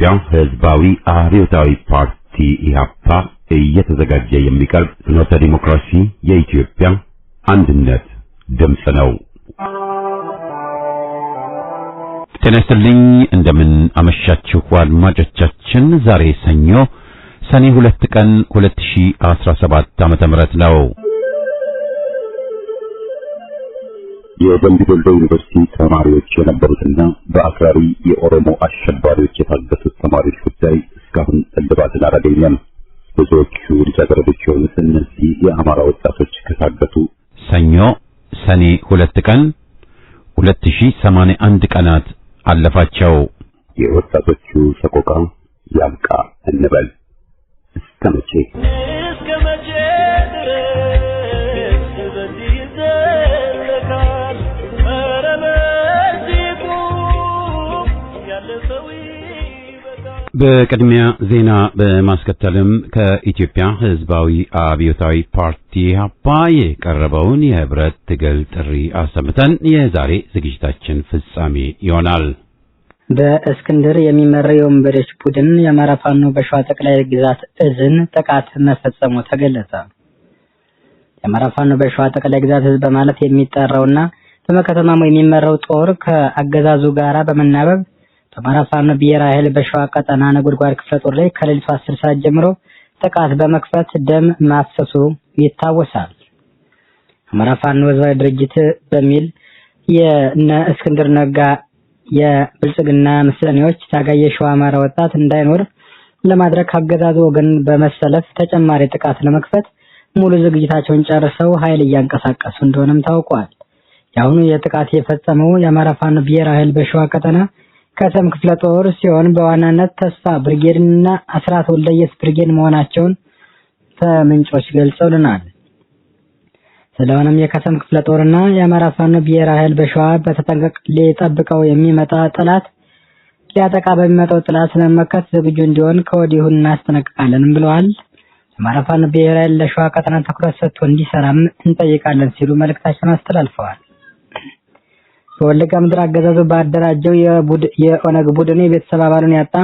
የኢትዮጵያ ሕዝባዊ አብዮታዊ ፓርቲ ኢህአፓ እየተዘጋጀ የሚቀርብ ፍኖተ ዲሞክራሲ የኢትዮጵያ አንድነት ድምፅ ነው። ጤና ይስጥልኝ። እንደምን አመሻችሁ አድማጮቻችን። ዛሬ ሰኞ ሰኔ 2 ቀን 2017 ዓመተ ምህረት ነው። የደምቢ ዶሎ ዩኒቨርሲቲ ተማሪዎች የነበሩትና በአክራሪ የኦሮሞ አሸባሪዎች የታገቱት ተማሪዎች ጉዳይ እስካሁን እልባትን አላገኘም። ብዙዎቹ ልጃገረዶች የሆኑት እነዚህ የአማራ ወጣቶች ከታገቱ ሰኞ ሰኔ 2 ቀን 2081 ቀናት አለፋቸው። የወጣቶቹ ሰቆቃ ያብቃ እንበል። እስከ መቼ ድረስ በዚህ ይዘለቃል? ኧረ በዚህ ቁም፣ ያለ ሰው ይበቃል። በቅድሚያ ዜና በማስከተልም ከኢትዮጵያ ሕዝባዊ አብዮታዊ ፓርቲ ኢህአፓ የቀረበውን የህብረት ትግል ጥሪ አሰምተን የዛሬ ዝግጅታችን ፍጻሜ ይሆናል። በእስክንድር የሚመራው የወንበዴዎች ቡድን የአማራ ፋኖ በሸዋ ጠቅላይ ግዛት እዝን ጥቃት መፈጸሙ ተገለጸ። የአማራ ፋኖ በሸዋ ጠቅላይ ግዛት እዝ በማለት የሚጠራውና በመከተማሙ የሚመራው ጦር ከአገዛዙ ጋራ በመናበብ በአማራ ፋኖ ብሔራዊ ኃይል በሸዋ ቀጠና ነጎድጓድ ክፍለ ጦር ላይ ከሌሊቱ 10 ሰዓት ጀምሮ ጥቃት በመክፈት ደም ማፍሰሱ ይታወሳል። አማራ ፋኖ ህዝባዊ ድርጅት በሚል የነ እስክንድር ነጋ የብልጽግና ምስለኔዎች ታጋይ የሸዋ አማራ ወጣት እንዳይኖር ለማድረግ አገዛዙ ወገን በመሰለፍ ተጨማሪ ጥቃት ለመክፈት ሙሉ ዝግጅታቸውን ጨርሰው ኃይል እያንቀሳቀሱ እንደሆነም ታውቋል። ያሁኑ የጥቃት የፈጸመው የአማራ ፋኖ ብሔራዊ ኃይል በሸዋ ቀጠና ከሰም ክፍለ ጦር ሲሆን በዋናነት ተስፋ ብርጌድና አስራት ወልደየስ ብርጌድ መሆናቸውን ከምንጮች ገልጸውልናል። ስለሆነም የከሰም ክፍለ ጦርና የአማራ ፋኖ ብሔራዊ ኃይል በሸዋ በተጠንቀቅ ሊጠብቀው የሚመጣ ጠላት ሊያጠቃ በሚመጣው ጠላት ለመመከት ዝግጁ እንዲሆን ከወዲሁ እናስጠነቅቃለንም ብለዋል። የአማራ ፋኖ ብሔራዊ ኃይል ለሸዋ ቀጠና ትኩረት ሰጥቶ እንዲሰራም እንጠይቃለን ሲሉ መልእክታቸውን አስተላልፈዋል። በወለጋ ምድር አገዛዙ ባደራጀው የኦነግ ቡድን የቤተሰብ አባሉን ያጣ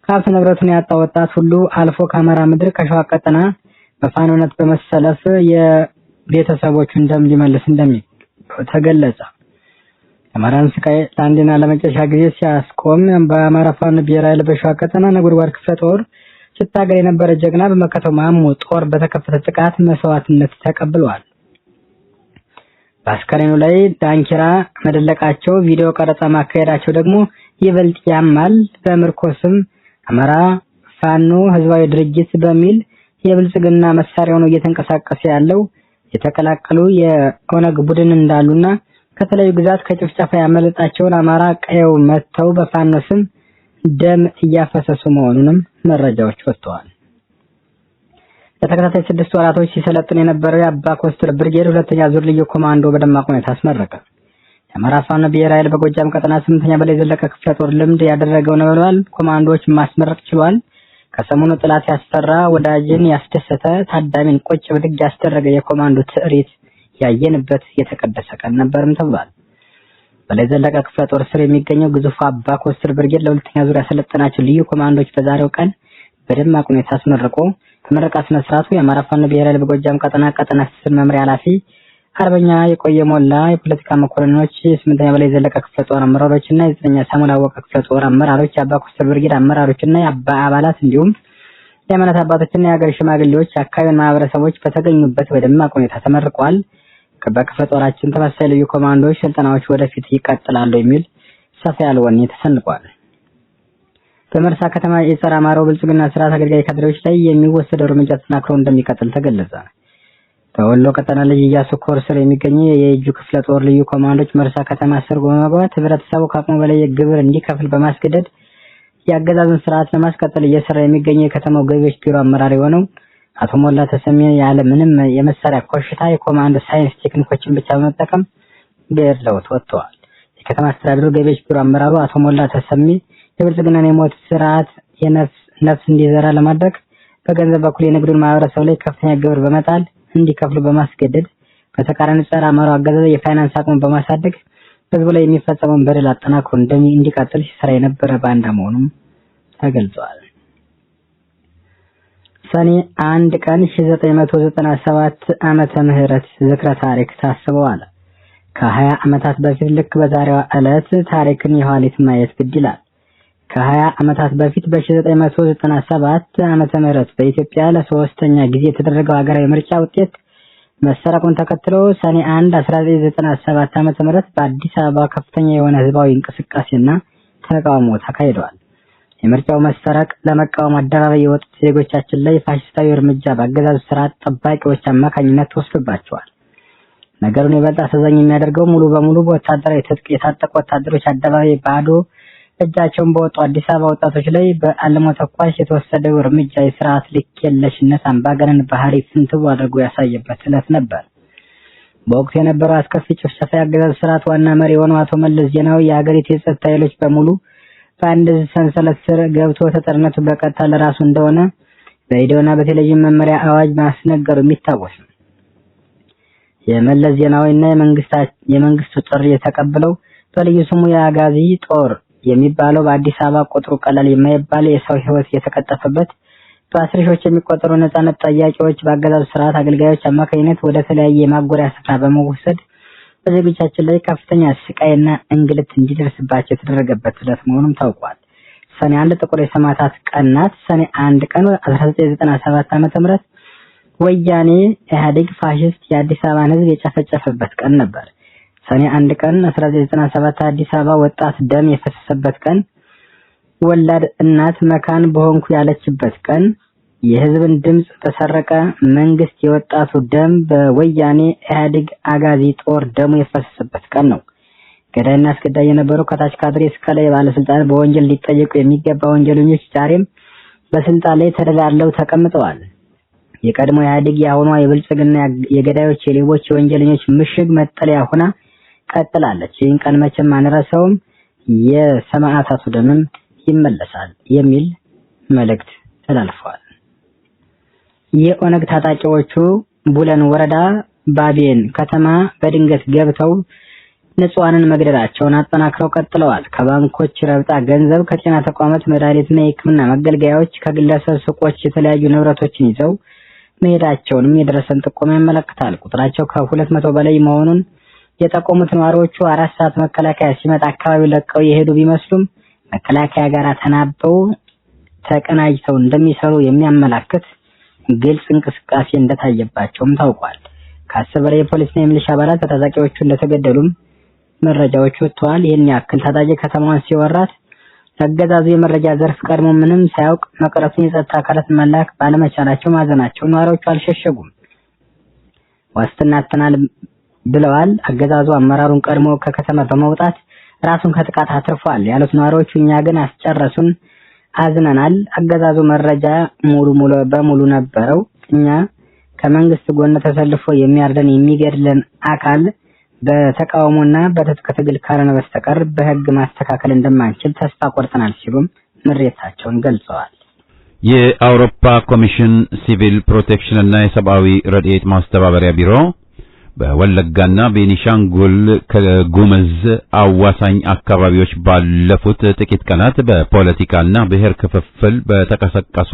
ከሀብት ንብረቱን ያጣ ወጣት ሁሉ አልፎ ከአማራ ምድር ከሸዋ ቀጠና በፋኖነት በመሰለፍ የቤተሰቦቹን ደም ሊመልስ ተገለጸ። የአማራን ስቃይ ለአንድና ለመጨረሻ ጊዜ ሲያስቆም በአማራ ፋኖ ብሔራዊ ኃይል በሸዋ ቀጠና ነጎድጓድ ክፍለ ጦር ሲታገል የነበረ ጀግና በመከተማሙ ጦር በተከፈተ ጥቃት መስዋዕትነት ተቀብሏል። በአስከሬኑ ላይ ዳንኪራ መደለቃቸው፣ ቪዲዮ ቀረጻ ማካሄዳቸው ደግሞ ይበልጥ ያማል። በምርኮ ስም አማራ ፋኖ ህዝባዊ ድርጅት በሚል የብልጽግና መሳሪያ ሆኖ እየተንቀሳቀሰ ያለው የተቀላቀሉ የኦነግ ቡድን እንዳሉና ከተለያዩ ግዛት ከጭፍጨፋ ያመለጣቸውን አማራ ቀየው መተው በፋኖ ስም ደም እያፈሰሱ መሆኑንም መረጃዎች ወጥተዋል። ለተከታታይ 6 ወራቶች ሲሰለጥን የነበረው የአባ ኮስትር ብርጌድ ሁለተኛ ዙር ልዩ ኮማንዶ በደማቅ ሁኔታ አስመረቀ። የአማራ ፋኖ ብሔራዊ ኃይል በጎጃም ቀጠና 8ኛ በላይ ዘለቀ ክፍለ ጦር ልምድ ያደረገው ነበልባል ኮማንዶዎች ማስመረቅ ችሏል። ከሰሞኑ ጥላት ያስፈራ ወዳጅን ያስደሰተ ታዳሚን ቁጭ ብድግ ያስደረገ የኮማንዶ ትዕሪት ያየንበት የተቀደሰ ቀን ነበርም ተብሏል። በላይ ዘለቀ ክፍለ ጦር ስር የሚገኘው ግዙፍ አባ ኮስትር ብርጌድ ለሁለተኛ ዙር ያሰለጠናቸው ልዩ ኮማንዶዎች በዛሬው ቀን በደማቅ ሁኔታ አስመርቆ ተመረቃ ስነ ስርዓቱ የአማራ ፋኖ ብሔራዊ ኃይል በጎጃም ቀጠና ስር መምሪያ ኃላፊ አርበኛ የቆየ ሞላ፣ የፖለቲካ መኮንኖች፣ 8ኛ በላይ ዘለቀ ክፍለ ጦር አመራሮችና የ9ኛ ሳሙኤል አወቀ ክፍለ ጦር አመራሮች፣ የአባ ኮስትር ብርጌድ አመራሮችና የአባ አባላት እንዲሁም የሃይማኖት አባቶችና የሀገር ሽማግሌዎች፣ የአካባቢውን ማህበረሰቦች በተገኙበት በደማቅ ሁኔታ ተመርቋል። በክፍለ ጦራችን ተመሳሳይ ልዩ ኮማንዶዎች ስልጠናዎች ወደፊት ይቀጥላሉ የሚል ሰፋ ያለ ወኔ ተሰንቋል። በመርሳ ከተማ የጸረ አማራው ብልጽግና ስርዓት አገልጋይ ካድሬዎች ላይ የሚወሰደው እርምጃ ተጠናክሮ እንደሚቀጥል ተገለጸ። በወሎ ቀጠና ልጅ ኢያሱ ኮር ስር የሚገኙ የየጁ ክፍለ ጦር ልዩ ኮማንዶች መርሳ ከተማ ስር በመግባት ህብረተሰቡ ከአቅሙ በላይ ግብር እንዲከፍል በማስገደድ የአገዛዙን ስርዓት ለማስቀጠል እየሰራ የሚገኘው የከተማው ገቢዎች ቢሮ አመራር የሆነው አቶ ሞላ ተሰሚ ያለ ምንም የመሳሪያ ኮሽታ የኮማንዶ ሳይንስ ቴክኒኮችን ብቻ በመጠቀም ገድለውት ወጥተዋል። የከተማ አስተዳደሩ ገቢዎች ቢሮ አመራሩ አቶ ሞላ ተሰሚ የብልጽግናን የሞት ስርዓት ነፍስ እንዲዘራ ለማድረግ በገንዘብ በኩል የንግዱን ማህበረሰብ ላይ ከፍተኛ ግብር በመጣል እንዲከፍሉ በማስገደድ በተቃራኒ ጸረ አማራው አገዛዝ የፋይናንስ አቅም በማሳደግ ህዝቡ ላይ የሚፈጸመውን በደል አጠናክሮ እንዲቀጥል ሲሰራ የነበረ ባንዳ መሆኑም ተገልጿል። ሰኔ 1 ቀን 1997 ዓመተ ምህረት ዝክረ ታሪክ ታስበዋል። ከ20 ዓመታት በፊት ልክ በዛሬዋ ዕለት ታሪክን የኋሊት ማየት ግድ ይላል። ከ20 ዓመታት በፊት በ1997 ዓመተ ምህረት በኢትዮጵያ ለሶስተኛ ጊዜ የተደረገው ሀገራዊ ምርጫ ውጤት መሰረቁን ተከትሎ ሰኔ 1 1997 ዓመተ ምህረት በአዲስ አበባ ከፍተኛ የሆነ ህዝባዊ እንቅስቃሴና ተቃውሞ ተካሂዷል። የምርጫው መሰረቅ ለመቃወም አደባባይ የወጡት ዜጎቻችን ላይ ፋሽስታዊ እርምጃ በአገዛዙ ስርዓት ጠባቂዎች አማካኝነት ተወስዶባቸዋል። ነገሩን ይበልጥ አሳዛኝ የሚያደርገው ሙሉ በሙሉ በወታደራዊ ትጥቅ የታጠቁ ወታደሮች አደባባይ ባዶ እጃቸውን በወጡ አዲስ አበባ ወጣቶች ላይ በአልሞ ተኳሽ የተወሰደው እርምጃ የስርዓት ልክ የለሽነት አምባገነን ባህሪ ፍንትው አድርጎ ያሳየበት ዕለት ነበር። በወቅቱ የነበረው አስከፊ ጭፍጨፋ የአገዛዙ ስርዓት ዋና መሪ የሆነው አቶ መለስ ዜናዊ የሀገሪቱ የጸጥታ ኃይሎች በሙሉ በአንድ ሰንሰለት ስር ገብቶ ተጠርነቱ በቀጥታ ለራሱ እንደሆነ በሬዲዮና በቴሌቪዥን መመሪያ አዋጅ ማስነገሩ የሚታወስ ነው። የመለስ ዜናዊና የመንግስቱ ጥሪ ተቀብለው በልዩ ስሙ የአጋዚ ጦር የሚባለው በአዲስ አበባ ቁጥሩ ቀላል የማይባል የሰው ህይወት የተቀጠፈበት በአስር ሺዎች የሚቆጠሩ ነጻነት ጠያቂዎች በአገዛዙ ስርዓት አገልጋዮች አማካኝነት ወደ ተለያየ የማጎሪያ ስፍራ በመወሰድ በዜጎቻችን ላይ ከፍተኛ ስቃይና እንግልት እንዲደርስባቸው የተደረገበት ዕለት መሆኑም ታውቋል። ሰኔ 1 ጥቁር የሰማዕታት ቀን ናት። ሰኔ 1 ቀን 1997 ዓ.ም ወያኔ ኢህአዴግ ፋሽስት የአዲስ አበባን ህዝብ የጨፈጨፈበት ቀን ነበር። ሰኔ 1 ቀን 1997 አዲስ አበባ ወጣት ደም የፈሰሰበት ቀን፣ ወላድ እናት መካን በሆንኩ ያለችበት ቀን፣ የህዝብን ድምጽ በሰረቀ መንግስት የወጣቱ ደም በወያኔ ኢህአዴግ አጋዚ ጦር ደሙ የፈሰሰበት ቀን ነው። ገዳይና አስገዳይ የነበሩ ከታች ካድሬ እስከ ላይ ባለስልጣን በወንጀል ሊጠየቁ የሚገባ ወንጀለኞች ዛሬም በስልጣን ላይ ተደላድለው ተቀምጠዋል። የቀድሞ ኢህአዴግ የአሁኗ የብልጽግና የገዳዮች የሌቦች የወንጀለኞች ምሽግ መጠለያ ሆና ቀጥላለች። ይህን ቀን መቼም አንረሳውም፣ የሰማዕታቱ ደምም ይመለሳል የሚል መልእክት ተላልፏል። የኦነግ ታጣቂዎቹ ቡለን ወረዳ ባቤን ከተማ በድንገት ገብተው ንጹሃንን መግደላቸውን አጠናክረው ቀጥለዋል። ከባንኮች ረብጣ ገንዘብ፣ ከጤና ተቋማት መድኃኒትና የሕክምና መገልገያዎች፣ ከግለሰብ ሱቆች የተለያዩ ንብረቶችን ይዘው መሄዳቸውንም የደረሰን ጥቆማ ያመለክታል። ቁጥራቸው ከ200 በላይ መሆኑን የጠቆሙት ነዋሪዎቹ 4 ሰዓት መከላከያ ሲመጣ አካባቢው ለቀው የሄዱ ቢመስሉም መከላከያ ጋር ተናበው ተቀናጅተው እንደሚሰሩ የሚያመላክት ግልጽ እንቅስቃሴ እንደታየባቸውም ታውቋል። ከ10 በላይ የፖሊስና የሚሊሻ አባላት ታጣቂዎቹ እንደተገደሉም መረጃዎች ወጥተዋል። ይህን ያክል ታጣቂ ከተማዋን ሲወራት አገዛዙ የመረጃ ዘርፍ ቀድሞ ምንም ሳያውቅ መቅረቱን የጸጥታ አካላት መላክ ባለመቻላቸው ማዘናቸው ነዋሪዎቹ አልሸሸጉም። ዋስትና አጥተናል ብለዋል። አገዛዙ አመራሩን ቀድሞ ከከተማ በመውጣት ራሱን ከጥቃት አትርፏል ያሉት ነዋሪዎቹ እኛ ግን አስጨረሱን፣ አዝነናል። አገዛዙ መረጃ ሙሉ በሙሉ ነበረው። እኛ ከመንግስት ጎን ተሰልፎ የሚያርደን የሚገድለን አካል በተቃውሞና በትጥቅ ትግል ካልሆነ በስተቀር በህግ ማስተካከል እንደማንችል ተስፋ ቆርጠናል ሲሉም ምሬታቸውን ገልጸዋል። የአውሮፓ ኮሚሽን ሲቪል ፕሮቴክሽን እና የሰብአዊ ረድኤት ማስተባበሪያ ቢሮ በወለጋና ቤኒሻንጉል ከጉምዝ አዋሳኝ አካባቢዎች ባለፉት ጥቂት ቀናት በፖለቲካና ብሔር ክፍፍል በተቀሰቀሱ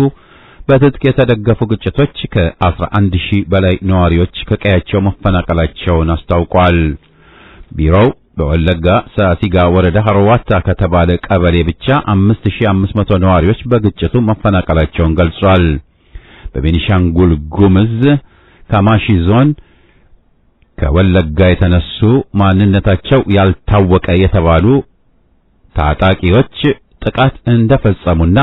በትጥቅ የተደገፉ ግጭቶች ከ11000 በላይ ነዋሪዎች ከቀያቸው መፈናቀላቸውን አስታውቋል። ቢሮው በወለጋ ሳሲጋ ወረዳ ሀሮዋታ ከተባለ ቀበሌ ብቻ 5500 ነዋሪዎች በግጭቱ መፈናቀላቸውን ገልጿል። በቤኒሻንጉል ጉምዝ ካማሺ ዞን ከወለጋ የተነሱ ማንነታቸው ያልታወቀ የተባሉ ታጣቂዎች ጥቃት እንደፈጸሙና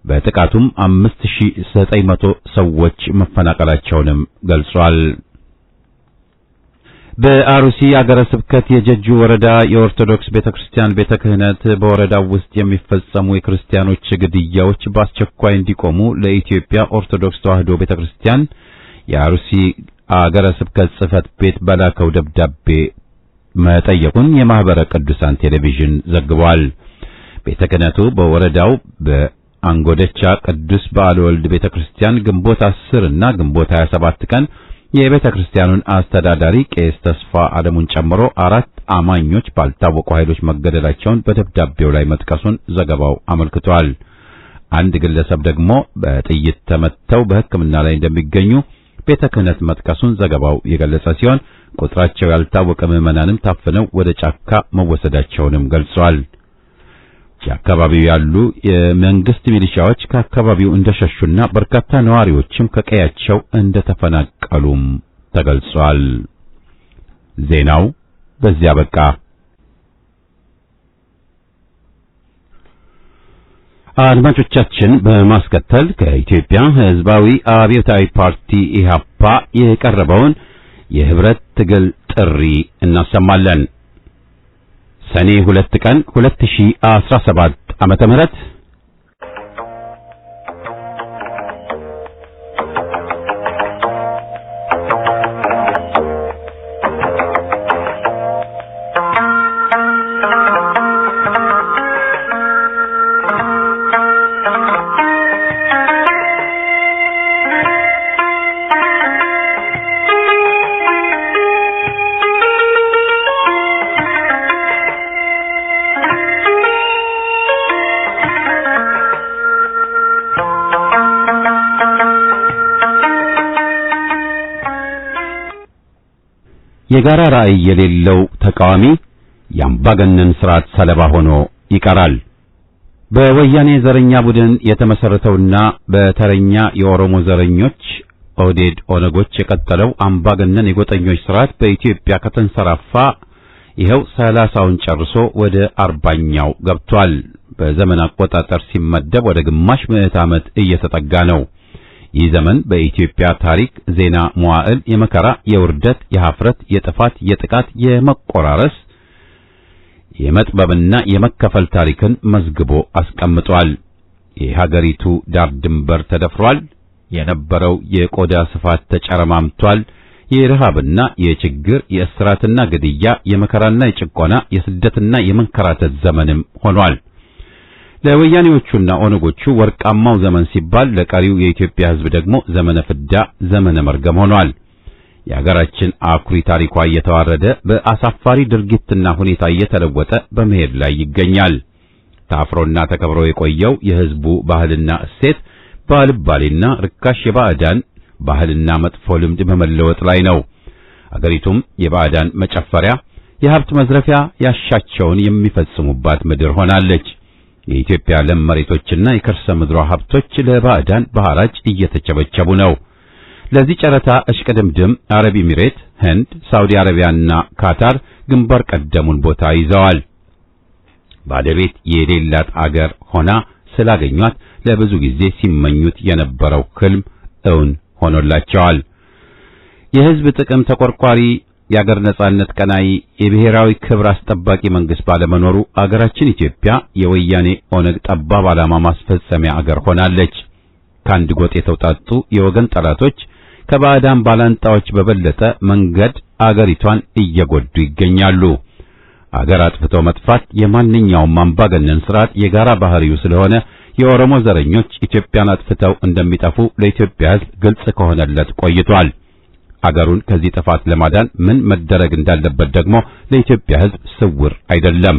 በጥቃቱም 5900 ሰዎች መፈናቀላቸውንም ገልጿል። በአሩሲ አገረ ስብከት የጀጁ ወረዳ የኦርቶዶክስ ቤተክርስቲያን ቤተ ክህነት በወረዳው ውስጥ የሚፈጸሙ የክርስቲያኖች ግድያዎች በአስቸኳይ እንዲቆሙ ለኢትዮጵያ ኦርቶዶክስ ተዋሕዶ ቤተክርስቲያን የአሩሲ አገረ ስብከት ጽሕፈት ቤት በላከው ደብዳቤ መጠየቁን የማህበረ ቅዱሳን ቴሌቪዥን ዘግቧል። ቤተ ክህነቱ በወረዳው በአንጎደቻ ቅዱስ በዓለ ወልድ ቤተክርስቲያን ግንቦት 10 እና ግንቦት 27 ቀን የቤተ ክርስቲያኑን አስተዳዳሪ ቄስ ተስፋ አለሙን ጨምሮ 4 አማኞች ባልታወቁ ኃይሎች መገደላቸውን በደብዳቤው ላይ መጥቀሱን ዘገባው አመልክቷል። አንድ ግለሰብ ደግሞ በጥይት ተመተው በሕክምና ላይ እንደሚገኙ ቤተ ክህነት መጥቀሱን ዘገባው የገለጸ ሲሆን ቁጥራቸው ያልታወቀ ምዕመናንም ታፍነው ወደ ጫካ መወሰዳቸውንም ገልጿል። የአካባቢው ያሉ የመንግስት ሚሊሻዎች ከአካባቢው እንደሸሹና በርካታ ነዋሪዎችም ከቀያቸው እንደተፈናቀሉም ተገልጿል። ዜናው በዚያ በቃ። አድማጮቻችን በማስከተል ከኢትዮጵያ ሕዝባዊ አብዮታዊ ፓርቲ ኢህአፓ የቀረበውን የህብረት ትግል ጥሪ እናሰማለን። ሰኔ 2 ቀን 2017 ዓመተ ምህረት የጋራ ራዕይ የሌለው ተቃዋሚ የአምባገነን ስርዓት ሰለባ ሆኖ ይቀራል። በወያኔ ዘረኛ ቡድን የተመሰረተውና በተረኛ የኦሮሞ ዘረኞች ኦህዴድ ኦነጎች የቀጠለው አምባገነን የጎጠኞች ስርዓት በኢትዮጵያ ከተንሰራፋ ይኸው 30ውን ጨርሶ ወደ 40ኛው ገብቷል። በዘመን አቆጣጠር ሲመደብ ወደ ግማሽ ምዕተ ዓመት እየተጠጋ ነው። ይህ ዘመን በኢትዮጵያ ታሪክ ዜና መዋዕል የመከራ፣ የውርደት፣ የሐፍረት፣ የጥፋት፣ የጥቃት፣ የመቆራረስ፣ የመጥበብና የመከፈል ታሪክን መዝግቦ አስቀምጧል። የሀገሪቱ ዳር ድንበር ተደፍሯል። የነበረው የቆዳ ስፋት ተጨረማምቷል። የረሃብና የችግር፣ የእስራትና ግድያ፣ የመከራና የጭቆና፣ የስደትና የመንከራተት ዘመንም ሆኗል። ለወያኔዎቹና ኦነጎቹ ወርቃማው ዘመን ሲባል ለቀሪው የኢትዮጵያ ሕዝብ ደግሞ ዘመነ ፍዳ፣ ዘመነ መርገም ሆኗል። የሀገራችን አኩሪ ታሪኳ እየተዋረደ በአሳፋሪ ድርጊትና ሁኔታ እየተለወጠ በመሄድ ላይ ይገኛል። ታፍሮና ተከብሮ የቆየው የሕዝቡ ባህልና እሴት ባልባሌና ርካሽ የባዕዳን ባህልና መጥፎ ልምድ በመለወጥ ላይ ነው። አገሪቱም የባዕዳን መጨፈሪያ፣ የሀብት መዝረፊያ፣ ያሻቸውን የሚፈጽሙባት ምድር ሆናለች። የኢትዮጵያ ለም መሬቶችና የከርሰ ምድሯ ሀብቶች ለባዕዳን በሐራጅ እየተቸበቸቡ ነው። ለዚህ ጨረታ እሽቅድምድም አረብ ኤሚሬት፣ ህንድ፣ ሳውዲ አረቢያና ካታር ግንባር ቀደሙን ቦታ ይዘዋል። ባለቤት የሌላት አገር ሆና ስላገኟት ለብዙ ጊዜ ሲመኙት የነበረው ህልም እውን ሆኖላቸዋል። የህዝብ ጥቅም ተቆርቋሪ፣ የአገር ነጻነት ቀናኢ፣ የብሔራዊ ክብር አስጠባቂ መንግስት ባለመኖሩ አገራችን ኢትዮጵያ የወያኔ ኦነግ ጠባብ ዓላማ ማስፈጸሚያ አገር ሆናለች። ከአንድ ጎጥ የተውጣጡ የወገን ጠላቶች ከባዕዳን ባላንጣዎች በበለጠ መንገድ አገሪቷን እየጎዱ ይገኛሉ። አገር አጥፍቶ መጥፋት የማንኛውም አምባገነን ስርዓት የጋራ ባህሪው ስለሆነ የኦሮሞ ዘረኞች ኢትዮጵያን አጥፍተው እንደሚጠፉ ለኢትዮጵያ ሕዝብ ግልጽ ከሆነለት ቆይቷል። አገሩን ከዚህ ጥፋት ለማዳን ምን መደረግ እንዳለበት ደግሞ ለኢትዮጵያ ሕዝብ ስውር አይደለም።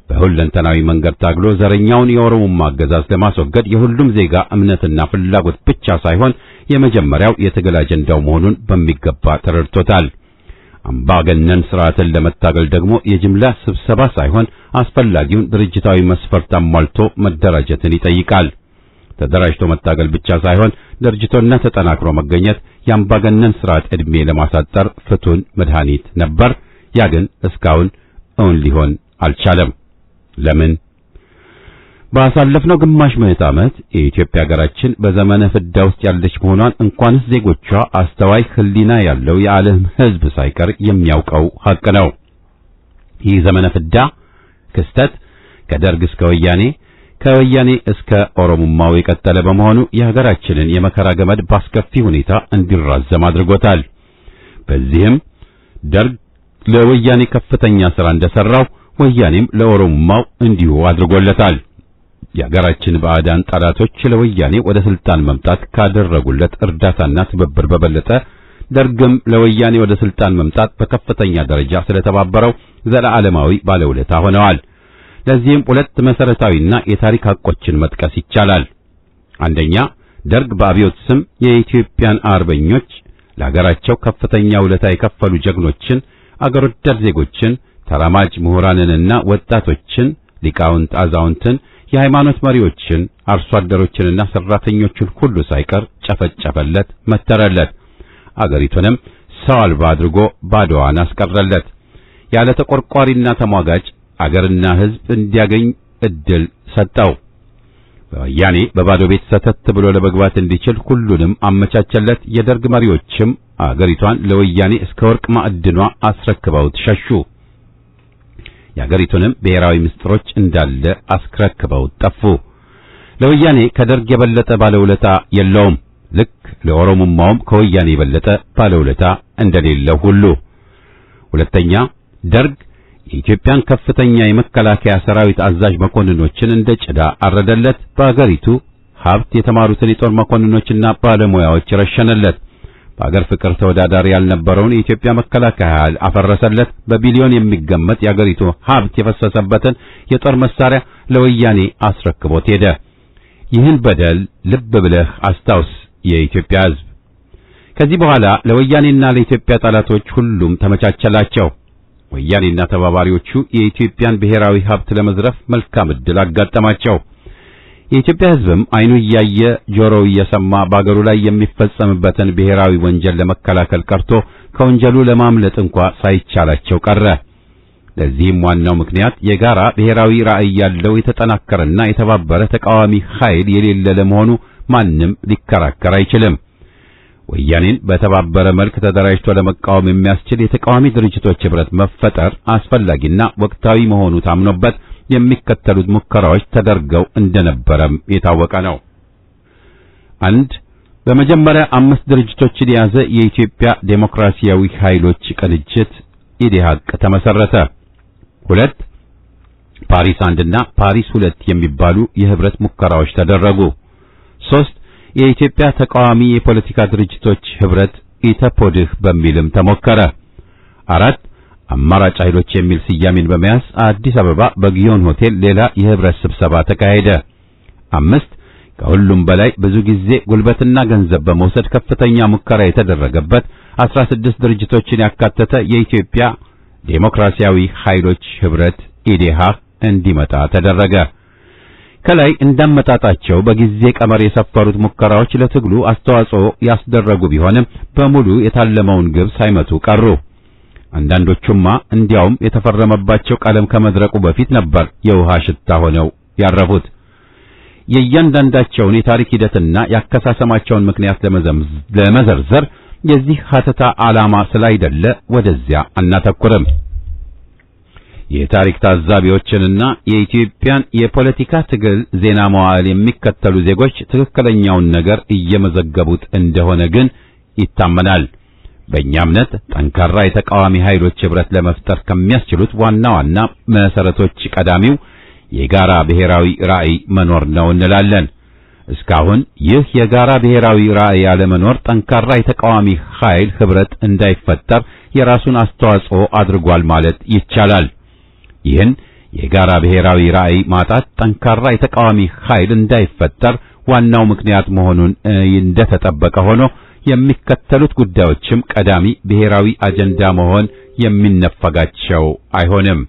በሁለንተናዊ መንገድ ታግሎ ዘረኛውን የኦሮሞማ አገዛዝ ለማስወገድ የሁሉም ዜጋ እምነትና ፍላጎት ብቻ ሳይሆን የመጀመሪያው የትግል አጀንዳው መሆኑን በሚገባ ተረድቶታል። አምባገነን ስርዓትን ለመታገል ደግሞ የጅምላ ስብሰባ ሳይሆን አስፈላጊውን ድርጅታዊ መስፈርት አሟልቶ መደራጀትን ይጠይቃል። ተደራጅቶ መታገል ብቻ ሳይሆን ድርጅቶና ተጠናክሮ መገኘት የአምባገነን ስርዓት ዕድሜ ለማሳጠር ፍቱን መድኃኒት ነበር። ያ ግን እስካሁን እውን ሊሆን አልቻለም። ለምን? ባሳለፍነው ግማሽ ምዕተ ዓመት የኢትዮጵያ ሀገራችን በዘመነ ፍዳ ውስጥ ያለች መሆኗን እንኳንስ ዜጎቿ አስተዋይ ሕሊና ያለው የዓለም ሕዝብ ሳይቀር የሚያውቀው ሐቅ ነው። ይህ ዘመነ ፍዳ ክስተት ከደርግ እስከ ወያኔ፣ ከወያኔ እስከ ኦሮሞማው የቀጠለ በመሆኑ የሀገራችንን የመከራ ገመድ ባስከፊ ሁኔታ እንዲራዘም አድርጎታል። በዚህም ደርግ ለወያኔ ከፍተኛ ሥራ እንደሰራው ወያኔም ለኦሮሞማው እንዲሁ አድርጎለታል። የሀገራችን ባዕዳን ጠላቶች ለወያኔ ወደ ስልጣን መምጣት ካደረጉለት እርዳታና ትብብር በበለጠ ደርግም ለወያኔ ወደ ስልጣን መምጣት በከፍተኛ ደረጃ ስለተባበረው ዘላለማዊ ባለውለታ ሆነዋል። ለዚህም ሁለት መሰረታዊና የታሪክ ሐቆችን መጥቀስ ይቻላል። አንደኛ፣ ደርግ በአብዮት ስም የኢትዮጵያን አርበኞች ለሀገራቸው ከፍተኛ ውለታ የከፈሉ ጀግኖችን፣ አገር ወዳድ ዜጎችን፣ ተራማጅ ምሁራንንና ወጣቶችን፣ ሊቃውንት፣ አዛውንትን፣ የሃይማኖት መሪዎችን፣ አርሶ አደሮችንና ሰራተኞችን ሁሉ ሳይቀር ጨፈጨፈለት፣ መተረለት። አገሪቱንም ሰው አልባ አድርጎ ባዶዋን አስቀረለት። ያለ ተቆርቋሪና ተሟጋጭ አገርና ሕዝብ እንዲያገኝ እድል ሰጠው። ወያኔ በባዶ ቤት ሰተት ብሎ ለመግባት እንዲችል ሁሉንም አመቻቸለት። የደርግ መሪዎችም አገሪቷን ለወያኔ እስከ ወርቅ ማዕድኗ አስረክበውት ሸሹ። የአገሪቱንም ብሔራዊ ምስጢሮች እንዳለ አስረክበውት ጠፉ። ለወያኔ ከደርግ የበለጠ ባለውለታ የለውም። ልክ ለኦሮሞማውም ከወያኔ የበለጠ ባለውለታ እንደሌለው ሁሉ። ሁለተኛ፣ ደርግ የኢትዮጵያን ከፍተኛ የመከላከያ ሰራዊት አዛዥ መኮንኖችን እንደ ጭዳ አረደለት። በአገሪቱ ሀብት የተማሩትን የጦር መኮንኖችና ባለሙያዎች ረሸነለት። በአገር ፍቅር ተወዳዳሪ ያልነበረውን የኢትዮጵያ መከላከያ ኃይል አፈረሰለት። በቢሊዮን የሚገመት የአገሪቱ ሀብት የፈሰሰበትን የጦር መሳሪያ ለወያኔ አስረክቦት ሄደ። ይህን በደል ልብ ብለህ አስታውስ የኢትዮጵያ ሕዝብ። ከዚህ በኋላ ለወያኔና ለኢትዮጵያ ጠላቶች ሁሉም ተመቻቸላቸው። ወያኔና ተባባሪዎቹ የኢትዮጵያን ብሔራዊ ሀብት ለመዝረፍ መልካም ዕድል አጋጠማቸው። የኢትዮጵያ ሕዝብም አይኑ እያየ ጆሮው እየሰማ በአገሩ ላይ የሚፈጸምበትን ብሔራዊ ወንጀል ለመከላከል ቀርቶ ከወንጀሉ ለማምለጥ እንኳ ሳይቻላቸው ቀረ። ለዚህም ዋናው ምክንያት የጋራ ብሔራዊ ራዕይ ያለው የተጠናከረና የተባበረ ተቃዋሚ ኃይል የሌለ ለመሆኑ ማንም ሊከራከር አይችልም። ወያኔን በተባበረ መልክ ተደራጅቶ ለመቃወም የሚያስችል የተቃዋሚ ድርጅቶች ህብረት መፈጠር አስፈላጊና ወቅታዊ መሆኑ ታምኖበት የሚከተሉት ሙከራዎች ተደርገው እንደነበረም የታወቀ ነው። አንድ፣ በመጀመሪያ 5 ድርጅቶችን የያዘ የኢትዮጵያ ዴሞክራሲያዊ ኃይሎች ቅንጅት ኢዴሃቅ ተመሰረተ። 2፣ ፓሪስ 1 እና ፓሪስ 2 የሚባሉ የህብረት ሙከራዎች ተደረጉ። 3፣ የኢትዮጵያ ተቃዋሚ የፖለቲካ ድርጅቶች ህብረት ኢተፖድህ በሚልም ተሞከረ። 4፣ አማራጭ ኃይሎች የሚል ስያሜን በመያዝ አዲስ አበባ በጊዮን ሆቴል ሌላ የህብረት ስብሰባ ተካሄደ። 5፣ ከሁሉም በላይ ብዙ ጊዜ ጉልበትና ገንዘብ በመውሰድ ከፍተኛ ሙከራ የተደረገበት 16 ድርጅቶችን ያካተተ የኢትዮጵያ ዴሞክራሲያዊ ኃይሎች ህብረት ኢዴሃቅ እንዲመጣ ተደረገ። ከላይ እንዳመጣጣቸው በጊዜ ቀመር የሰፈሩት ሙከራዎች ለትግሉ አስተዋጽኦ ያስደረጉ ቢሆንም በሙሉ የታለመውን ግብ ሳይመቱ ቀሩ። አንዳንዶቹማ እንዲያውም የተፈረመባቸው ቀለም ከመድረቁ በፊት ነበር የውሃ ሽታ ሆነው ያረፉት። የእያንዳንዳቸውን የታሪክ ሂደትና ያከሳሰማቸውን ምክንያት ለመዘርዘር የዚህ ሀተታ ዓላማ ስላይደለ ወደዚያ አናተኩርም። የታሪክ ታዛቢዎችንና የኢትዮጵያን የፖለቲካ ትግል ዜና መዋዕል የሚከተሉ ዜጎች ትክክለኛውን ነገር እየመዘገቡት እንደሆነ ግን ይታመናል። በእኛ እምነት ጠንካራ የተቃዋሚ ኃይሎች ህብረት ለመፍጠር ከሚያስችሉት ዋና ዋና መሰረቶች ቀዳሚው የጋራ ብሔራዊ ራዕይ መኖር ነው እንላለን። እስካሁን ይህ የጋራ ብሔራዊ ራዕይ ያለመኖር ጠንካራ የተቃዋሚ ኃይል ህብረት እንዳይፈጠር የራሱን አስተዋጽኦ አድርጓል ማለት ይቻላል። ይህን የጋራ ብሔራዊ ራዕይ ማጣት ጠንካራ የተቃዋሚ ኃይል እንዳይፈጠር ዋናው ምክንያት መሆኑን እንደተጠበቀ ሆኖ የሚከተሉት ጉዳዮችም ቀዳሚ ብሔራዊ አጀንዳ መሆን የሚነፈጋቸው አይሆንም።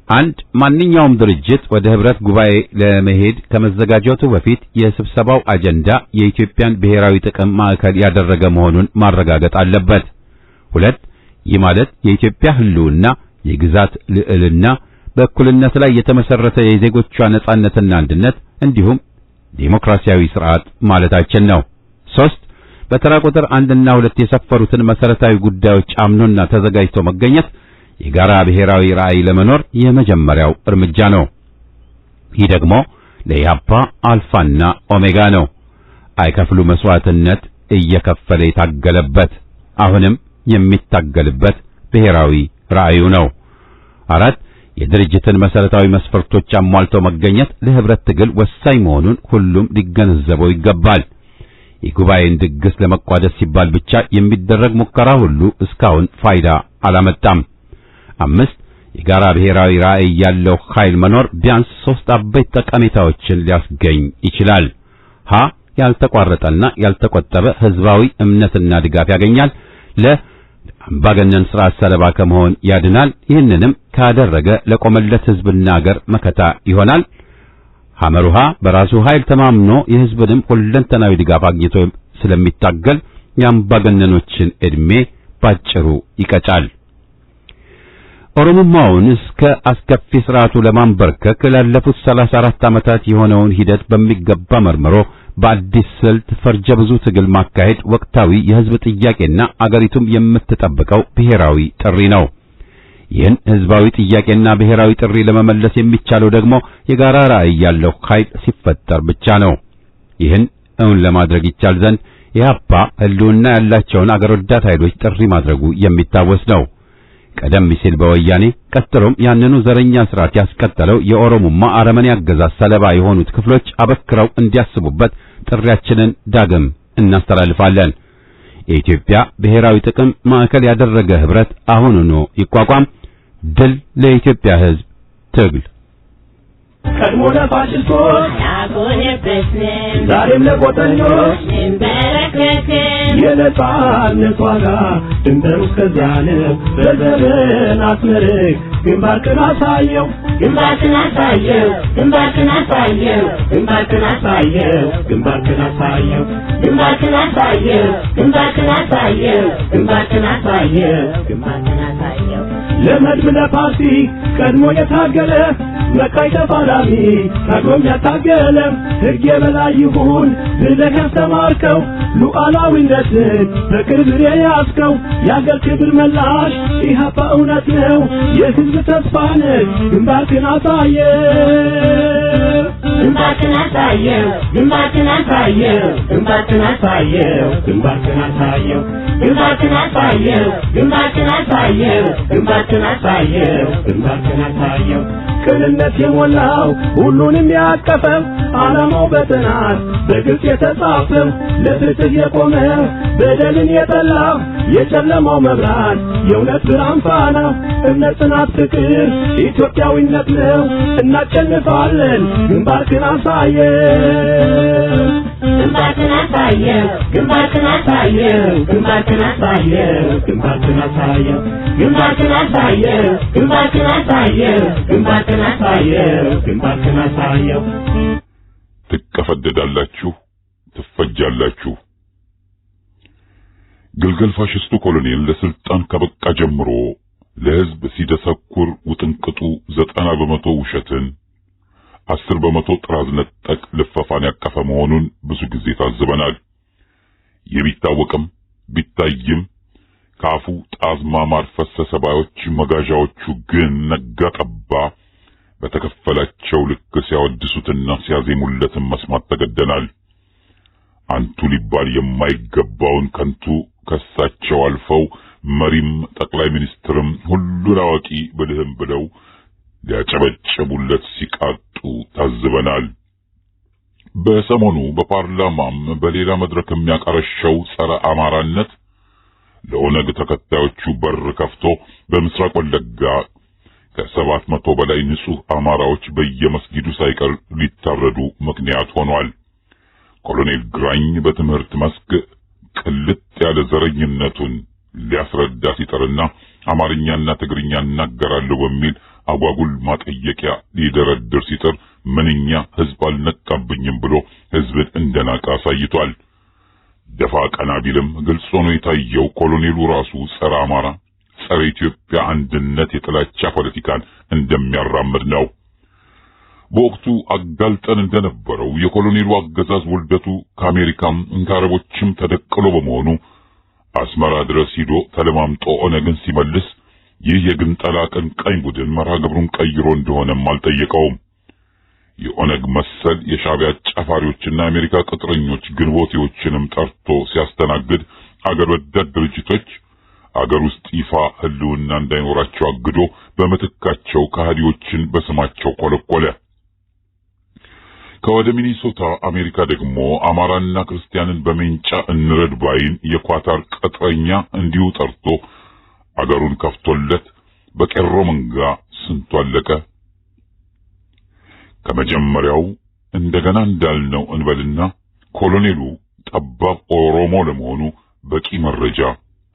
1 ማንኛውም ድርጅት ወደ ህብረት ጉባኤ ለመሄድ ከመዘጋጀቱ በፊት የስብሰባው አጀንዳ የኢትዮጵያን ብሔራዊ ጥቅም ማዕከል ያደረገ መሆኑን ማረጋገጥ አለበት። 2 ይህ ማለት የኢትዮጵያ ህልውና፣ የግዛት ልዕልና፣ በእኩልነት ላይ የተመሰረተ የዜጎቿ ነጻነትና አንድነት እንዲሁም ዴሞክራሲያዊ ስርዓት ማለታችን ነው። 3 በተራ ቁጥር 1 እና 2 የሰፈሩትን መሰረታዊ ጉዳዮች አምኖና ተዘጋጅቶ መገኘት የጋራ ብሔራዊ ራዕይ ለመኖር የመጀመሪያው እርምጃ ነው። ይህ ደግሞ ለኢህአፓ አልፋና ኦሜጋ ነው። አይከፍሉ መስዋዕትነት እየከፈለ የታገለበት አሁንም የሚታገልበት ብሔራዊ ራዕዩ ነው። 4 የድርጅትን መሰረታዊ መስፈርቶች አሟልቶ መገኘት ለህብረት ትግል ወሳኝ መሆኑን ሁሉም ሊገነዘበው ይገባል። የጉባኤን ድግስ ለመቋደስ ሲባል ብቻ የሚደረግ ሙከራ ሁሉ እስካሁን ፋይዳ አላመጣም። 5 የጋራ ብሔራዊ ራዕይ ያለው ኃይል መኖር ቢያንስ 3 አበይት ጠቀሜታዎችን ሊያስገኝ ይችላል። ያልተቋረጠና ያልተቆጠበ ህዝባዊ እምነትና ድጋፍ ያገኛል። ለአምባገነን ስርዓት ሰለባ ከመሆን ያድናል። ይህንንም ካደረገ ለቆመለት ህዝብና ሀገር መከታ ይሆናል። ሐመሩሃ በራሱ ኃይል ተማምኖ የህዝብንም ሁለንተናዊ ድጋፍ አግኝቶ ስለሚታገል የአምባገነኖችን ዕድሜ ባጭሩ ይቀጫል። ኦሮሞማውን እስከ አስከፊ ስርዓቱ ለማንበርከክ ላለፉት 34 ዓመታት የሆነውን ሂደት በሚገባ መርምሮ በአዲስ ስልት ፈርጀ ብዙ ትግል ማካሄድ ወቅታዊ የህዝብ ጥያቄና አገሪቱም የምትጠብቀው ብሔራዊ ጥሪ ነው። ይህን ህዝባዊ ጥያቄና ብሔራዊ ጥሪ ለመመለስ የሚቻለው ደግሞ የጋራ ራዕይ ያለው ኃይል ሲፈጠር ብቻ ነው። ይህን እውን ለማድረግ ይቻል ዘንድ ኢህአፓ ህልውና ያላቸውን አገር ወዳድ ኃይሎች ጥሪ ማድረጉ የሚታወስ ነው። ቀደም ሲል በወያኔ ቀጥሎም ያንኑ ዘረኛ ስርዓት ያስቀጠለው የኦሮሞማ አረመኔ አገዛዝ ሰለባ የሆኑት ክፍሎች አበክረው እንዲያስቡበት ጥሪያችንን ዳግም እናስተላልፋለን። የኢትዮጵያ ብሔራዊ ጥቅም ማዕከል ያደረገ ህብረት አሁኑኑ ይቋቋም። ድል ለኢትዮጵያ ህዝብ ትግል! ቀድሞ ለፋሽስቶች ያጎነበስን ዛሬም ለቆጠኞች እንበረከክን የነጻነት ዋጋ ድንበሩ እስከዚያን በዘመን አስመርቅ ግንባርክን አሳየው ግንባርክን አሳየው ግንባርክን አሳየው ግንባርክን አሳየው ግንባርክን አሳየው ግንባርክን አሳየው ግንባርክን አሳየው ግንባርክን አሳየው ግንባርክን አሳየው ለመድብ ለፓርቲ ቀድሞ የታገለ መቃይ ተፋላሚ ታግሎም ያታገለ ሕግ የበላይ ይሁን ብለህ ያስተማርከው ሉዓላዊነትን በክብር የያዝከው የአገር ክብር መላሽ ኢህአፓ እውነት ነው የሕዝብ ተስፋ ነህ ግንባርክን አሳየው ግንባርክን አሳየው ግንባርክን አሳየው ግንባርክን አሳየው ግንባርክን አሳየው ግንባርክን አሳየው ግንባርክን አሳየው ግንባርክን አሳየው ግንባርክን አሳየው ቅንነት የሞላው ሁሉንም ያቀፈው ዓላማው በጥናት በግልጽ የተጻፈው ለፍትህ የቆመ በደልን የጠላ የጨለማው መብራት የእውነት ብርሃን ፋና እምነት፣ ጽናት፣ ፍቅር ኢትዮጵያዊነት ነው። እናሸንፋለን። ግንባርክን አሳየው ግንባርክን አሳየው ግንባርክን አሳየው ግንባርክን አሳየው ግንባርክን አሳየው ግንባርክን አሳየው ግንባርክን አሳየው ግንባርክን አሳየው ግንባርክን አሳየው ትቀፈደዳላችሁ፣ ትፈጃላችሁ። ግልገል ፋሽስቱ ኮሎኔል ለስልጣን ከበቃ ጀምሮ ለህዝብ ሲደሰኩር ውጥንቅጡ 90% ውሸትን 10% ጥራዝ ነጠቅ ልፈፋን ያቀፈ መሆኑን ብዙ ጊዜ ታዝበናል። የሚታወቅም ቢታይም ካፉ ጣዝማ ማር ፈሰሰ ባዮች መጋዣዎቹ ግን ነጋ ጠባ በተከፈላቸው ልክ ሲያወድሱትና ሲያዜሙለትን መስማት ተገደናል። አንቱ ሊባል የማይገባውን ከንቱ ከሳቸው አልፈው መሪም ጠቅላይ ሚኒስትርም ሁሉን አዋቂ ብልህም ብለው ሊያጨበጭቡለት ሲቃጡ ታዝበናል። በሰሞኑ በፓርላማም በሌላ መድረክ የሚያቀረሸው ጸረ አማራነት ለኦነግ ተከታዮቹ በር ከፍቶ በምስራቅ ወለጋ ከ700 በላይ ንጹህ አማራዎች በየመስጊዱ ሳይቀር ሊታረዱ ምክንያት ሆኗል። ኮሎኔል ግራኝ በትምህርት መስክ ቅልጥ ያለ ዘረኝነቱን ሊያስረዳ ሲጠርና አማርኛና ትግርኛ እናገራለሁ በሚል አጓጉል ማጠየቂያ ሊደረድር ሲጥር ምንኛ ህዝብ አልነቃብኝም ብሎ ህዝብን እንደናቀ አሳይቷል። ደፋ ቀና ቢልም ግልጽ ሆኖ የታየው ኮሎኔሉ ራሱ ጸረ አማራ፣ ጸረ ኢትዮጵያ አንድነት የጥላቻ ፖለቲካን እንደሚያራምድ ነው። በወቅቱ አጋልጠን እንደነበረው የኮሎኔሉ አገዛዝ ውልደቱ ከአሜሪካም ከአረቦችም ተደቅሎ በመሆኑ አስመራ ድረስ ሂዶ ተለማምጦ ኦነግን ሲመልስ ይህ የግንጠላ ቀንቃኝ ቡድን መርሃ ግብሩን ቀይሮ እንደሆነም አልጠየቀውም። የኦነግ መሰል የሻዕቢያ ጫፋሪዎችና የአሜሪካ ቅጥረኞች ግንቦቴዎችንም ጠርቶ ሲያስተናግድ አገር ወዳድ ድርጅቶች አገር ውስጥ ይፋ ህልውና እንዳይኖራቸው አግዶ በመተካቸው ከሃዲዎችን በስማቸው ኮለኮለ። ከወደ ሚኒሶታ አሜሪካ ደግሞ አማራና ክርስቲያንን በሜንጫ እንረድ ባይን የኳታር ቅጥረኛ እንዲሁ ጠርቶ አገሩን ከፍቶለት በቄሮ መንጋ ስንቱ አለቀ። ከመጀመሪያው እንደገና እንዳልነው እንበልና ኮሎኔሉ ጠባብ ኦሮሞ ለመሆኑ በቂ መረጃ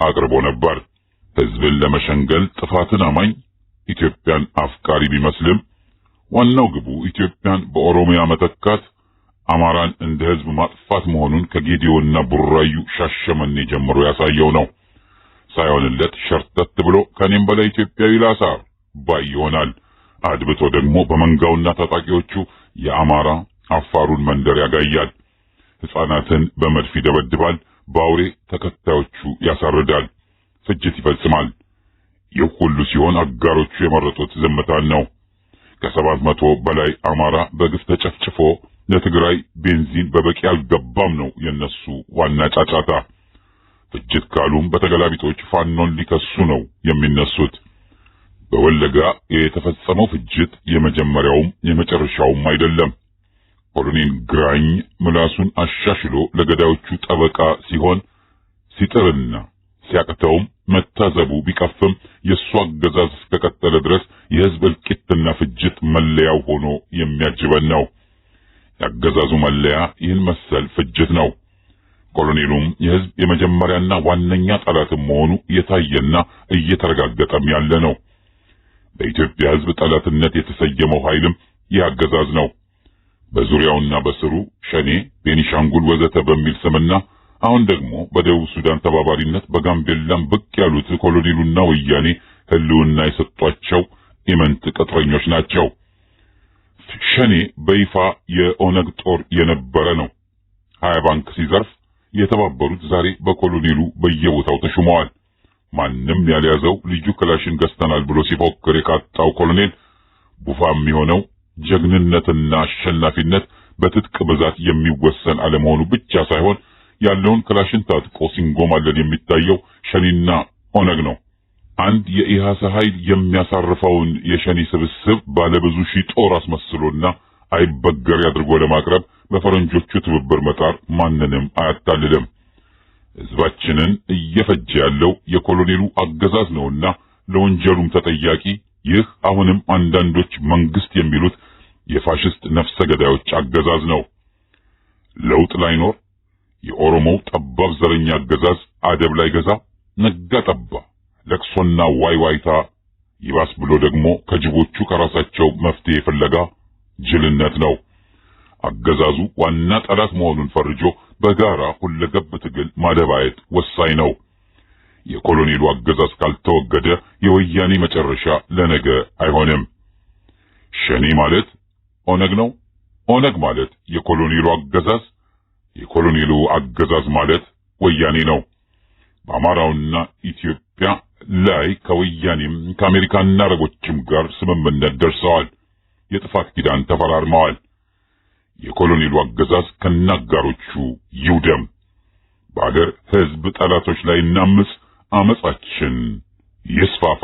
አቅርቦ ነበር። ህዝብን ለመሸንገል ጥፋትን አማኝ ኢትዮጵያን አፍቃሪ ቢመስልም ዋናው ግቡ ኢትዮጵያን በኦሮሚያ መተካት፣ አማራን እንደ ህዝብ ማጥፋት መሆኑን ከጌዲዮና ቡራዩ ሻሸመኔ ጀምሮ ያሳየው ነው። ሳይሆንለት ሸርተት ብሎ ከኔም በላይ ኢትዮጵያዊ ላሳር ባይ ይሆናል። አድብቶ ደግሞ በመንጋውና ታጣቂዎቹ የአማራ አፋሩን መንደር ያጋያል። ሕፃናትን በመድፍ ይደበድባል። በአውሬ ተከታዮቹ ያሳርዳል። ፍጅት ይፈጽማል። ይህ ሁሉ ሲሆን አጋሮቹ የመረጡት ዝምታን ነው። ከ700 በላይ አማራ በግፍ ተጨፍጭፎ ለትግራይ ቤንዚን በበቂ አልገባም ነው የነሱ ዋና ጫጫታ። ፍጅት ካሉም በተገላቢጦች ፋኖን ሊከሱ ነው የሚነሱት። በወለጋ የተፈጸመው ፍጅት የመጀመሪያውም የመጨረሻውም አይደለም። ኮሎኔል ግራኝ ምላሱን አሻሽሎ ለገዳዮቹ ጠበቃ ሲሆን ሲጥርና ሲያቅተውም መታዘቡ ቢቀፍም የእሱ አገዛዝ እስከቀጠለ ድረስ የህዝብ እልቂትና ፍጅት መለያው ሆኖ የሚያጅበን ነው። ያገዛዙ መለያ ይህን መሰል ፍጅት ነው። ኮሎኔሉም የህዝብ የመጀመሪያና ዋነኛ ጠላትም መሆኑ የታየና እየተረጋገጠም ያለ ነው። በኢትዮጵያ ህዝብ ጠላትነት የተሰየመው ኃይልም ያገዛዝ ነው። በዙሪያውና በስሩ ሸኔ፣ ቤኒሻንጉል ወዘተ በሚል ስምና አሁን ደግሞ በደቡብ ሱዳን ተባባሪነት በጋምቤላም ብቅ ያሉት ኮሎኔሉና ወያኔ ህልውና የሰጧቸው ኢመንት ቅጥረኞች ናቸው። ሸኔ በይፋ የኦነግ ጦር የነበረ ነው። 20 ባንክ ሲዘርፍ የተባበሩት ዛሬ በኮሎኔሉ በየቦታው ተሹመዋል። ማንም ያልያዘው ልዩ ክላሽን ገዝተናል ብሎ ሲፎክር የቃጣው ኮሎኔል ቡፋ የሚሆነው ጀግንነትና አሸናፊነት በትጥቅ ብዛት የሚወሰን አለመሆኑ ብቻ ሳይሆን ያለውን ክላሽን ታጥቆ ሲንጎማለል የሚታየው ሸኔና ኦነግ ነው። አንድ የኢሃሰ ኃይል የሚያሳርፈውን የሸኔ ስብስብ ባለብዙ ሺህ ጦር አስመስሎና አይበገር አድርጎ ለማቅረብ በፈረንጆቹ ትብብር መጣር ማንንም አያታልልም። ህዝባችንን እየፈጀ ያለው የኮሎኔሉ አገዛዝ ነውና ለወንጀሉም ተጠያቂ ይህ አሁንም አንዳንዶች መንግስት የሚሉት የፋሽስት ነፍሰ ገዳዮች አገዛዝ ነው። ለውጥ ላይኖር የኦሮሞው ጠባብ ዘረኛ አገዛዝ አደብ ላይ ገዛ ነጋ ጠባ ለቅሶና ዋይዋይታ ይባስ ብሎ ደግሞ ከጅቦቹ ከራሳቸው መፍትሄ ፍለጋ ጅልነት ነው። አገዛዙ ዋና ጠላት መሆኑን ፈርጆ በጋራ ሁለገብ ትግል ማደባየት ወሳኝ ነው። የኮሎኔሉ አገዛዝ ካልተወገደ የወያኔ መጨረሻ ለነገ አይሆንም። ሸኔ ማለት ኦነግ ነው። ኦነግ ማለት የኮሎኔሉ አገዛዝ፣ የኮሎኔሉ አገዛዝ ማለት ወያኔ ነው። በአማራውና ኢትዮጵያ ላይ ከወያኔም ከአሜሪካና አረቦችም ጋር ስምምነት ደርሰዋል። የጥፋት ኪዳን ተፈራርመዋል። የኮሎኔሉ አገዛዝ ከናጋሮቹ ይውደም። በአገር ህዝብ ጠላቶች ላይ እናምጽ፣ አመጻችን ይስፋፋ።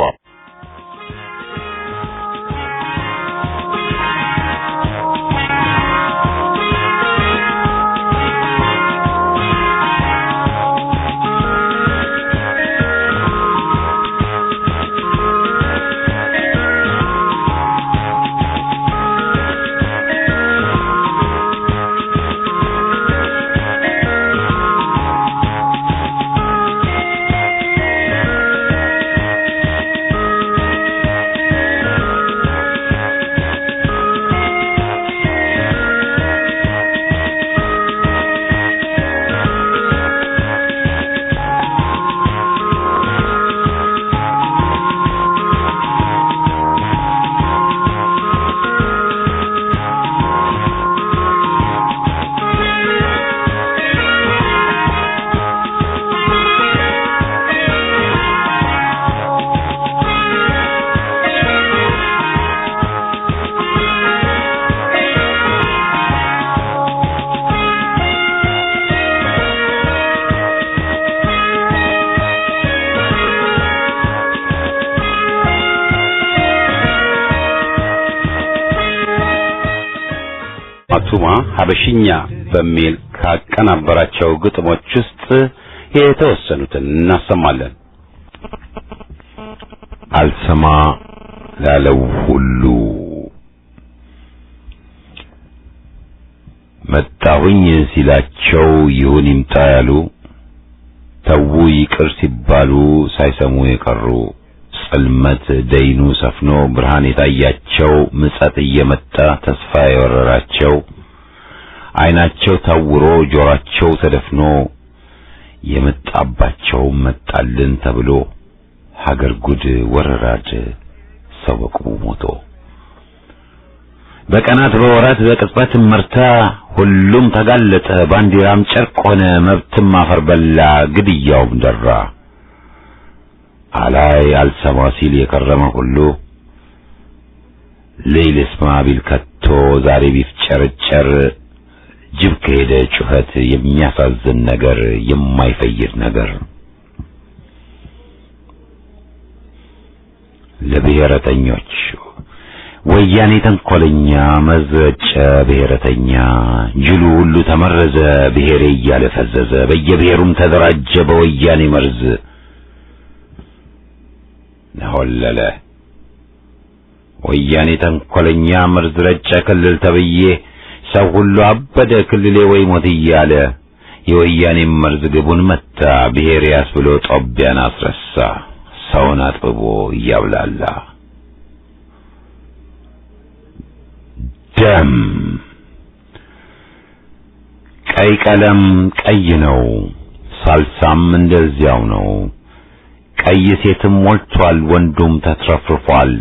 ቱማ ሀበሽኛ በሚል ካቀናበራቸው ግጥሞች ውስጥ የተወሰኑትን እናሰማለን። አልሰማ ላለው ሁሉ መጣሁኝ ሲላቸው ይሁን ይምጣ ያሉ ተው ይቅር ሲባሉ ሳይሰሙ የቀሩ ጽልመት ደይኑ ሰፍኖ ብርሃን የታያቸው ምጸት እየመጣ ተስፋ የወረራቸው አይናቸው ታውሮ ጆሮአቸው ተደፍኖ የመጣባቸው መጣልን ተብሎ ሀገር ጉድ ወረራድ ሰው በቁሙ ሞቶ በቀናት በወራት በቅጽበት መርታ ሁሉም ተጋለጠ ባንዲራም ጨርቅ ሆነ መብትም አፈር በላ ግድያውም ደራ አላይ አልሰማ ሲል የከረመ ሁሉ ሌሊስማ ቢል ከቶ ዛሬ ቢፍጨረጨር ጅብ ከሄደ ጩኸት የሚያሳዝን ነገር የማይፈይድ ነገር ለብሔረተኞች ወያኔ ተንኮለኛ መዘጨ ብሔረተኛ ጅሉ ሁሉ ተመረዘ ብሔሬ እያለ ፈዘዘ በየብሔሩም ተደራጀ በወያኔ መርዝ ነሆለለ ወያኔ ተንኮለኛ መርዝ ረጨ ክልል ተብዬ ሰው ሁሉ አበደ ክልሌ ወይ ሞት እያለ የወያኔ መርዝ ግቡን መታ ብሔሬ ያስብሎ ጦቢያን አስረሳ ሰውን አጥብቦ እያብላላ ደም ቀይ ቀለም ቀይ ነው ሳልሳም እንደዚያው ነው ቀይ ሴትም ሞልቷል ወንዱም ተትረፍርፏል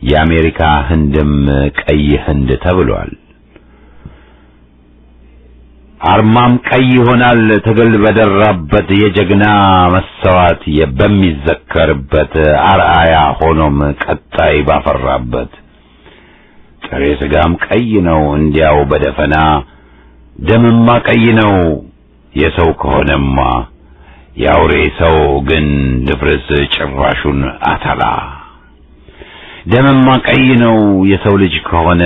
የአሜሪካ ህንድም ቀይ ህንድ ተብሏል አርማም ቀይ ይሆናል ትግል በደራበት የጀግና መሰዋት በሚዘከርበት አርአያ ሆኖም ቀጣይ ባፈራበት ጥሬ ስጋም ቀይ ነው እንዲያው በደፈና ደምማ ቀይ ነው የሰው ከሆነማ ያውሬ ሰው ግን ድፍርስ ጭራሹን አተላ ደምማ ቀይ ነው የሰው ልጅ ከሆነ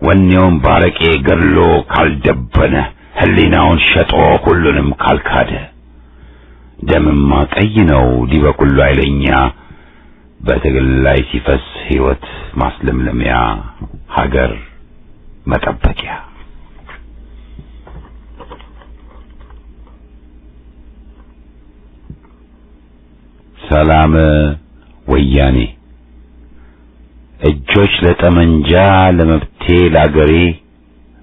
ወኔውን ባረቄ ገድሎ ካልደበነ ህሊናውን ሸጦ ሁሉንም ካልካደ ደምማ ቀይ ነው ዲበኩሉ አይለኛ በትግል ላይ ሲፈስ ህይወት ማስለምለሚያ ሀገር መጠበቂያ ሰላም ወያኔ እጆች ለጠመንጃ ለመብቴ ላገሬ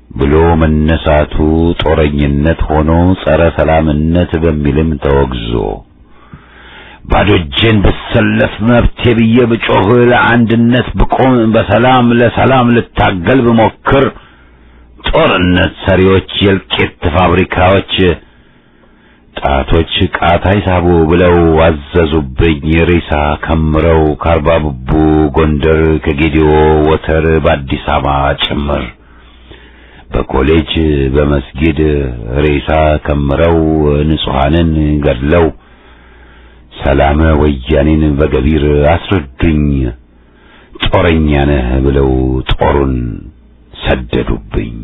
ብሎ መነሳቱ ጦረኝነት ሆኖ ጸረ ሰላምነት በሚልም ተወግዞ ባዶ እጄን ብሰለፍ መብቴ ብዬ ብጮህ ለአንድነት ብቆም በሰላም ለሰላም ልታገል ብሞክር ጦርነት ሰሪዎች የልቄት ፋብሪካዎች ጣቶች ቃታ ይሳቡ ብለው አዘዙብኝ ሬሳ ከምረው ከአርባ ብቡ ጎንደር ከጌዲዮ ወተር በአዲስ አበባ ጭምር በኮሌጅ በመስጊድ ሬሳ ከምረው ንጹሃንን ገድለው ሰላም ወያኔን በገቢር አስረዱኝ ጦረኛ ነህ ብለው ጦሩን ሰደዱብኝ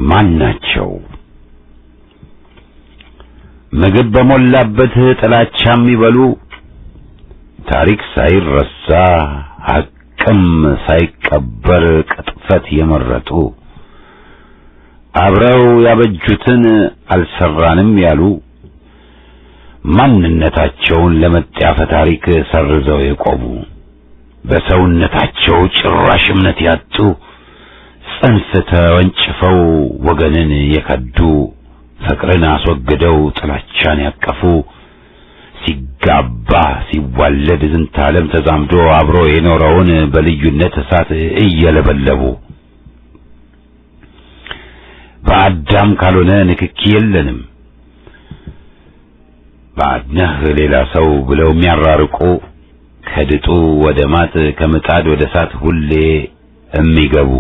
ማናቸው ምግብ በሞላበት ጥላቻ የሚበሉ ታሪክ ሳይረሳ ሐቅም ሳይቀበር ቅጥፈት የመረጡ አብረው ያበጁትን አልሰራንም ያሉ ማንነታቸውን ለመጣፈ ታሪክ ሰርዘው የቆሙ በሰውነታቸው ጭራሽ እምነት ያጡ ጽንፍ ተወንጭፈው ወገንን የከዱ ፍቅርን አስወግደው ጥላቻን ያቀፉ ሲጋባ ሲዋለድ ዝንተ ዓለም ተዛምዶ አብሮ የኖረውን በልዩነት እሳት እየለበለቡ በአዳም ካልሆነ ንክኪ የለንም ባድነህ ሌላ ሰው ብለው የሚያራርቁ ከድጡ ወደ ማጥ ከምጣድ ወደ እሳት ሁሌ የሚገቡ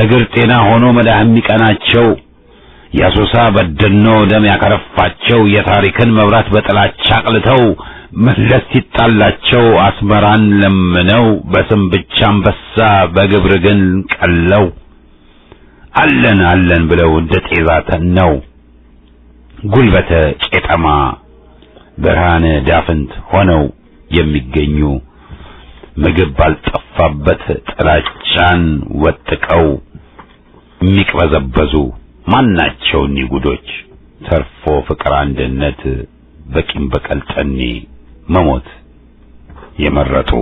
እግር ጤና ሆኖ መዳህ የሚቀናቸው ያሶሳ በደኖ ደም ያከረፋቸው የታሪክን መብራት በጥላቻ አቅልተው መለስ ሲጣላቸው አስመራን ለምነው በስም ብቻ አንበሳ በግብር ግን ቀለው አለን አለን ብለው እንደ ጤዛ ተነው ጉልበተ ቄጠማ ብርሃነ ዳፍንት ሆነው የሚገኙ ምግብ ባልጠፋበት ጥላቻን ወጥቀው የሚቅበዘበዙ ማናቸው እኒህ ጉዶች? ተርፎ ፍቅር፣ አንድነት በቂም በቀል ጠኔ መሞት የመረጡ